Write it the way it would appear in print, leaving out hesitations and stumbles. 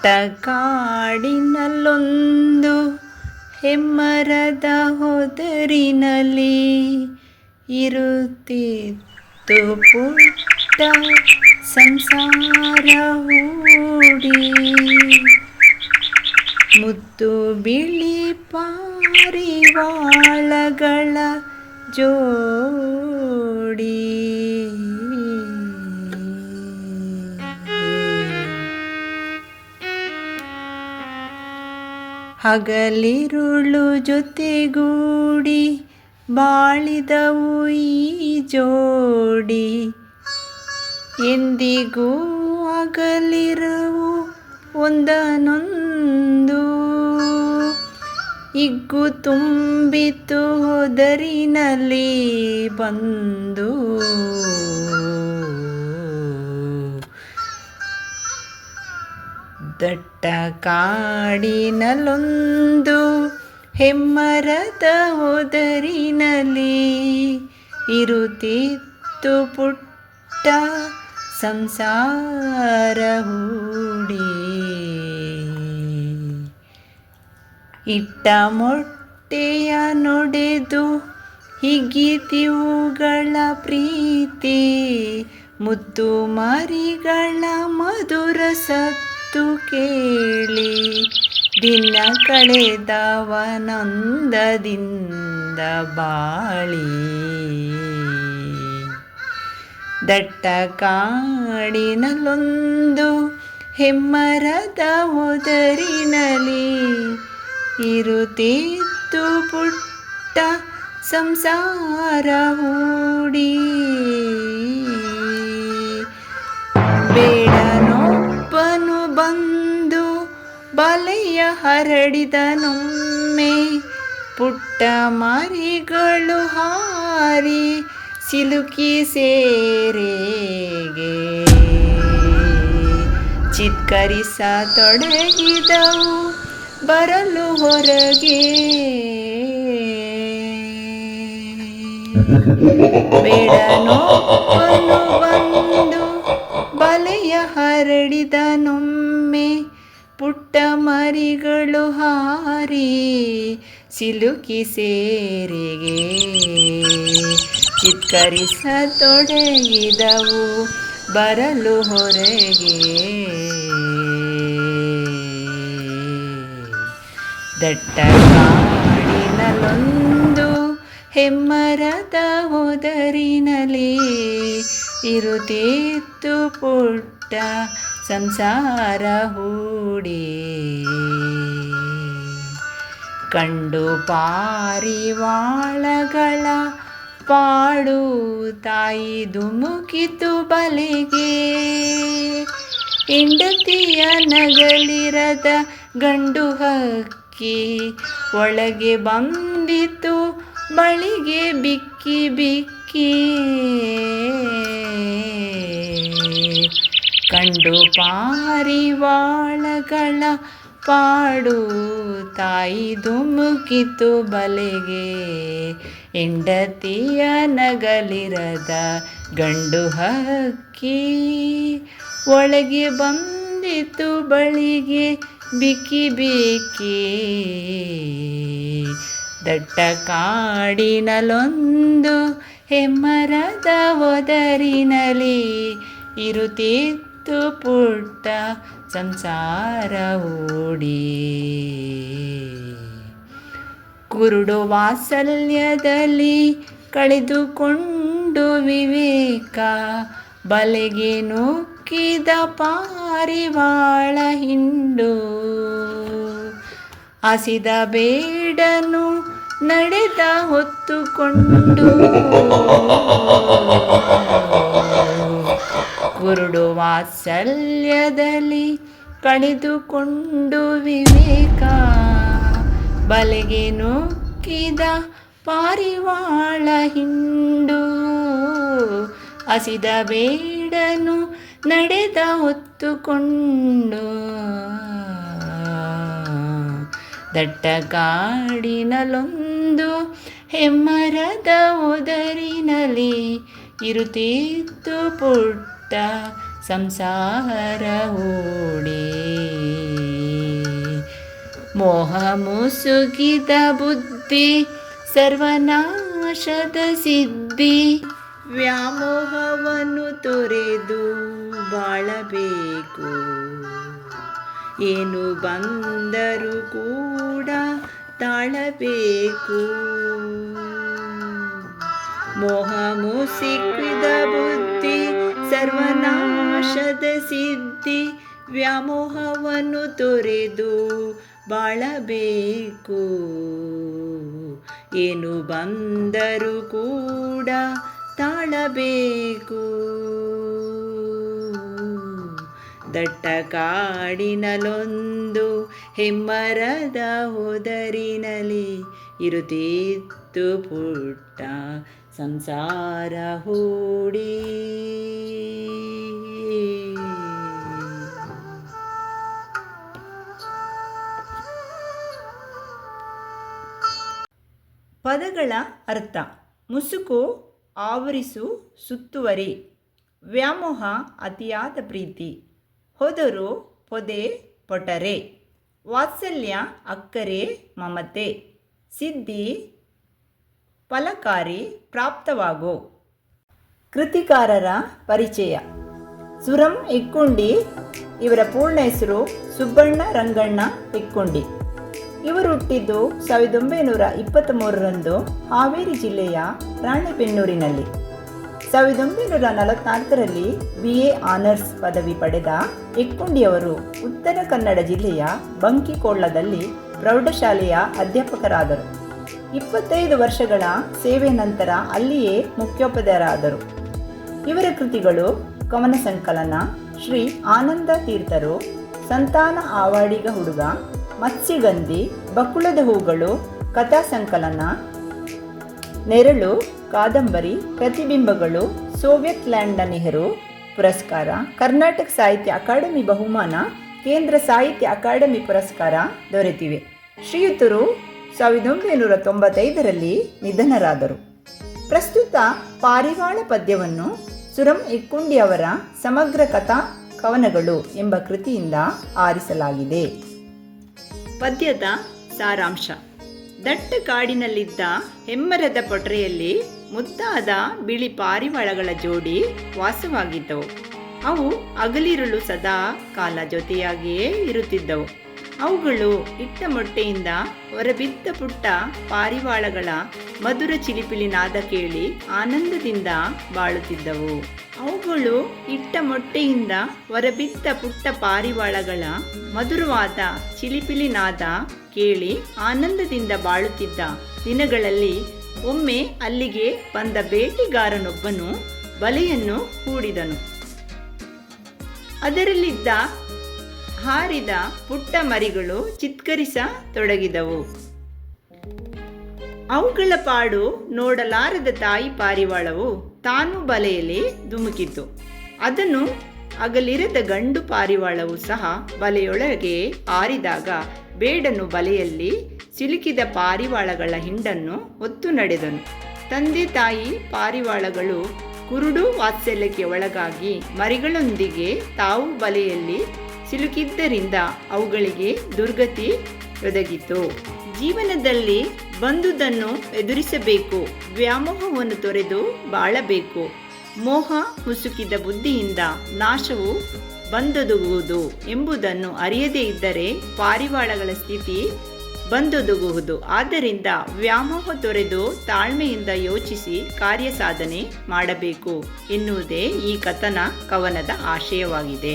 ದಟ್ಟ ಕಾಡಿನಲ್ಲೊಂದು ಹೆಮ್ಮರದ ಹೊದರಿನಲ್ಲಿ ಇರುತ್ತಿತ್ತು ಪುಟ್ಟ ಸಂಸಾರ ಹೂಡಿ. ಮುತ್ತು ಬಿಳಿ ಪಾರಿವಾಳಗಳ ಜೋಡಿ. ಹಗಲಿರುಳು ಜೊತೆಗೂಡಿ ಬಾಳಿದವು ಈ ಜೋಡಿ. ಎಂದಿಗೂ ಅಗಲಿರವು ಒಂದನೊಂದು. ಇಗ್ಗು ತುಂಬಿತು ಹೊದರಿನಲ್ಲಿ ಬಂದು. ದಟ್ಟ ಕಾಡಿನಲ್ಲೊಂದು ಹೆಮ್ಮರದ ಹೊದರಿನಲ್ಲಿ ಇರುತ್ತಿತ್ತು ಪುಟ್ಟ ಸಂಸಾರ ಹೂಡಿ. ಇಟ್ಟ ಮೊಟ್ಟೆಯ ನೊಡೆದು ಹಿಗ್ಗಿತಿವುಗಳ ಪ್ರೀತಿ. ಮುತ್ತು ಮರಿಗಳ ಮಧುರ ಸತ್ತು ಕೇಳಿ ದಿನ ಕಳೆದವನಂದದಿಂದ ಬಾಳಿ. ದಟ್ಟ ಕಾಡಿನಲ್ಲೊಂದು ಹೆಮ್ಮರದ ಹೊದರಿನಲ್ಲಿ ಇರುತ್ತಿತ್ತು ಪುಟ್ಟ ಸಂಸಾರ ಹೂಡಿ. ಬೇಡನೊಬ್ಬನು ಬಂದು ಬಲೆಯ ಹರಡಿದನೊಮ್ಮೆ. ಪುಟ್ಟ ಮರಿಗಳು ಹಾರಿ ಸಿಲುಕಿ ಸೇರೆಗೆ ಚಿತ್ಕರಿಸತೊಡಗಿದವು ಬರಲು ಹೊರಗೆ. ಬೇಡನೊಬ್ಬನು ಬಂದು ಬಲೆಯ ಹರಡಿದನೊಮ್ಮೆ. ಪುಟ್ಟ ಮರಿಗಳು ಹಾರಿ ಸಿಲುಕಿ ಸೇರೆಗೆ ಚಿತ್ಕರಿಸತೊಡಗಿದವು ಬರಲು ಹೊರಗೆ. ದಟ್ಟ ಕಾಡಿನಲ್ಲೊಂದು ಹೆಮ್ಮರದ ಹೊದರಿನಲ್ಲಿ ಇರುತ್ತಿತ್ತು ಪುಟ್ಟ ಸಂಸಾರ ಹೂಡಿ. ಕಂಡು ಪಾರಿವಾಳಗಳ ಪಾಡು ತಾಯಿ ಧುಮುಕಿತು ಬಲೆಗೆ. ಹೆಂಡತಿಯ ನಗಲಿರದ ಗಂಡು ಹಕ್ಕಿ ಒಳಗೆ ಬಂದಿತು ಬಳಿಗೆ ಬಿಕ್ಕಿ ಬಿಕ್ಕಿ. ಕಂಡು ಪಾರಿವಾಳಗಳ ಪಾಡು ತಾಯಿ ಧುಮುಕಿತು ಬಲೆಗೆ. ಹೆಂಡತಿಯ ನಗಲಿರದ ಗಂಡು ಹಕ್ಕಿ ಒಳಗೆ ಬಂದಿತು ಬಳಿಗೆ ಬಿಕ್ಕಿ ಬಿಕ್ಕಿ. ದಟ್ಟ ಕಾಡಿನಲ್ಲೊಂದು ಹೆಮ್ಮರದ ಹೊದರಿನಲ್ಲಿ ಇರುತ್ತಿತ್ತು ಪುಟ್ಟ ಸಂಸಾರ ಹೂಡಿ. ಕುರುಡು ವಾತ್ಸಲ್ಯದಲ್ಲಿ ಕಳೆದುಕೊಂಡು ವಿವೇಕ. ಬಲೆಗೆ ನುಗ್ಗಿದ ಪಾರಿವಾಳ ಹಿಂಡು. ಹಸಿದ ಬೇಡನು ನಡೆದ ಹೊತ್ತುಕೊಂಡು. ಕುರುಡು ವಾತ್ಸಲ್ಯದಲ್ಲಿ ಕಳೆದುಕೊಂಡು ವಿವೇಕ. ಬಲೆಗೆ ನುಗ್ಗಿದ ಪಾರಿವಾಳ ಹಿಂಡು. ಹಸಿದ ಬೇಡನು ನಡೆದ ಹೊತ್ತುಕೊಂಡು. ದಟ್ಟ ಕಾಡಿನಲ್ಲೊಂದು ಹೆಮ್ಮರದ ಹೊದರಿನಲ್ಲಿ ಇರುತ್ತಿತ್ತು ಪುಟ್ಟ ಸಂಸಾರ ಹೂಡಿ. ಮೋಹ ಮುಸುಕಿದ ಬುದ್ಧಿ ಸರ್ವನಾಶದ ಸಿದ್ಧಿ. ವ್ಯಾಮೋಹವನ್ನು ತೊರೆದು ಬಾಳಬೇಕು. ಏನು ಬಂದರೂ ಕೂಡ ತಾಳಬೇಕು. ಮೋಹ ಮುಸುಕಿದ ಬುದ್ಧಿ ಸರ್ವನಾಶದ ಸಿದ್ಧಿ. ವ್ಯಾಮೋಹವನ್ನು ತೊರೆದು ಬಾಳಬೇಕು. ಏನು ಬಂದರೂ ಕೂಡ ತಾಳಬೇಕು. ದಟ್ಟ ಕಾಡಿನಲ್ಲೊಂದು ಹೆಮ್ಮರದ ಹೊದರಿನಲ್ಲಿ ಇರುತ್ತಿತ್ತು ಪುಟ್ಟ ಸಂಸಾರ ಹೂಡಿ. ಪದಗಳ ಅರ್ಥ: ಮುಸುಕು, ಆವರಿಸು, ಸುತ್ತುವರಿ. ವ್ಯಾಮೋಹ, ಅತಿಯಾದ ಪ್ರೀತಿ. ಹೊದರು, ಪೊದೆ, ಪೊಟರೆ. ವಾತ್ಸಲ್ಯ, ಅಕ್ಕರೆ, ಮಮತೆ. ಸಿದ್ಧಿ, ಫಲಕಾರಿ, ಪ್ರಾಪ್ತವಾಗೋ. ಕೃತಿಕಾರರ ಪರಿಚಯ: ಸುರಂ ಇಕ್ಕುಂಡಿ. ಇವರ ಪೂರ್ಣ ಹೆಸರು ಸುಬ್ಬಣ್ಣ ರಂಗಣ್ಣ ಇಕ್ಕುಂಡಿ. ಇವರು ಹುಟ್ಟಿದ್ದು 1923ರಂದು ಹಾವೇರಿ ಜಿಲ್ಲೆಯ ರಾಣೆಬೆನ್ನೂರಿನಲ್ಲಿ. 1944ರಲ್ಲಿ BA ಆನರ್ಸ್ ಪದವಿ ಪಡೆದ ಇಕ್ಕುಂಡಿಯವರು ಉತ್ತರ ಕನ್ನಡ ಜಿಲ್ಲೆಯ ಬಂಕಿಕೊಳ್ಳದಲ್ಲಿ ಪ್ರೌಢಶಾಲೆಯ ಅಧ್ಯಾಪಕರಾದರು. 25 ವರ್ಷಗಳ ಸೇವೆ ನಂತರ ಅಲ್ಲಿಯೇ ಮುಖ್ಯೋಪಾಧ್ಯಾಯರಾದರು. ಇವರ ಕೃತಿಗಳು: ಕವನ ಸಂಕಲನ ಶ್ರೀ ಆನಂದ ತೀರ್ಥರು, ಸಂತಾನ ಆವಾಡಿಗ ಹುಡುಗ, ಮತ್ಸ್ಯಗಂಧಿ, ಬಕುಳದ ಹೂಗಳು, ಕಥಾ ಸಂಕಲನ, ನೆರಳು, ಕಾದಂಬರಿ, ಪ್ರತಿಬಿಂಬಗಳು, ಸೋವಿಯತ್ ಲ್ಯಾಂಡ್ನ ನೆಹರು ಪುರಸ್ಕಾರ, ಕರ್ನಾಟಕ ಸಾಹಿತ್ಯ ಅಕಾಡೆಮಿ ಬಹುಮಾನ, ಕೇಂದ್ರ ಸಾಹಿತ್ಯ ಅಕಾಡೆಮಿ ಪುರಸ್ಕಾರ ದೊರೆತಿವೆ. ಶ್ರೀಯುತರು 1995ರಲ್ಲಿ ನಿಧನರಾದರು. ಪ್ರಸ್ತುತ ಪಾರಿವಾಳ ಪದ್ಯವನ್ನು ಸುರಂ ಇಕ್ಕುಂಡಿಯವರ ಸಮಗ್ರ ಕಥಾ ಕವನಗಳು ಎಂಬ ಕೃತಿಯಿಂದ ಆರಿಸಲಾಗಿದೆ. ಪದ್ಯದ ಸಾರಾಂಶ: ದಟ್ಟ ಕಾಡಿನಲ್ಲಿದ್ದ ಹೆಮ್ಮರದ ಪೊಟರೆಯಲ್ಲಿ ಮುದ್ದಾದ ಬಿಳಿ ಪಾರಿವಾಳಗಳ ಜೋಡಿ ವಾಸವಾಗಿದ್ದವು. ಅವು ಹಗಲಿರುಳು ಸದಾ ಕಾಲ ಜೊತೆಯಾಗಿಯೇ ಇರುತ್ತಿದ್ದವು. ಅವುಗಳು ಇಟ್ಟ ಮೊಟ್ಟೆಯಿಂದ ಹೊರಬಿದ್ದ ಪುಟ್ಟ ಪಾರಿವಾಳಗಳ ಮಧುರ ಚಿಲಿಪಿಲಿ ನಾದ ಕೇಳಿ ಆನಂದದಿಂದ ಬಾಳುತ್ತಿದ್ದವು. ಅವುಗಳು ಇಟ್ಟ ಮೊಟ್ಟೆಯಿಂದ ಹೊರಬಿದ್ದ ಪುಟ್ಟ ಪಾರಿವಾಳಗಳ ಮಧುರವಾದ ಚಿಲಿಪಿಲಿ ನಾದ ಕೇಳಿ ಆನಂದದಿಂದ ಬಾಳುತ್ತಿದ್ದ ದಿನಗಳಲ್ಲಿ ಒಮ್ಮೆ ಅಲ್ಲಿಗೆ ಬಂದ ಬೇಟೆಗಾರನೊಬ್ಬನು ಬಲೆಯನ್ನು ಹೂಡಿದನು. ಅದರಲ್ಲಿದ್ದ ಹಾರಿದ ಪುಟ್ಟ ಮರಿಗಳು ಚಿತ್ಕರಿಸತೊಡಗಿದವು. ಅವುಗಳ ಪಾಡು ನೋಡಲಾರದ ತಾಯಿ ಪಾರಿವಾಳವು ತಾನು ಬಲೆಯಲ್ಲಿ ಧುಮುಕಿತು. ಅದನ್ನು ಅಗಲಿರದ ಗಂಡು ಪಾರಿವಾಳವು ಸಹ ಬಲೆಯೊಳಗೆ ಹಾರಿದಾಗ ಬೇಡನು ಬಲೆಯಲ್ಲಿ ಸಿಲುಕಿದ ಪಾರಿವಾಳಗಳ ಹಿಂಡನ್ನು ಹೊತ್ತು ನಡೆದನು. ತಂದೆ ತಾಯಿ ಪಾರಿವಾಳಗಳು ಕುರುಡು ವಾತ್ಸಲ್ಯಕ್ಕೆ ಒಳಗಾಗಿ ಮರಿಗಳೊಂದಿಗೆ ತಾವು ಬಲೆಯಲ್ಲಿ ಸಿಲುಕಿದ್ದರಿಂದ ಅವುಗಳಿಗೆ ದುರ್ಗತಿ ಒದಗಿತು. ಜೀವನದಲ್ಲಿ ಬಂದುದನ್ನು ಎದುರಿಸಬೇಕು. ವ್ಯಾಮೋಹವನ್ನು ತೊರೆದು ಬಾಳಬೇಕು. ಮೋಹ ಮುಸುಕಿದ ಬುದ್ಧಿಯಿಂದ ನಾಶವು ಬಂದೊದಗುವುದು ಎಂಬುದನ್ನು ಅರಿಯದೇ ಇದ್ದರೆ ಪಾರಿವಾಳಗಳ ಸ್ಥಿತಿ ಬಂದೊದಗುವುದು. ಆದ್ದರಿಂದ ವ್ಯಾಮೋಹ ತೊರೆದು ತಾಳ್ಮೆಯಿಂದ ಯೋಚಿಸಿ ಕಾರ್ಯ ಸಾಧನೆ ಮಾಡಬೇಕು ಎನ್ನುವುದೇ ಈ ಕವನದ ಆಶಯವಾಗಿದೆ.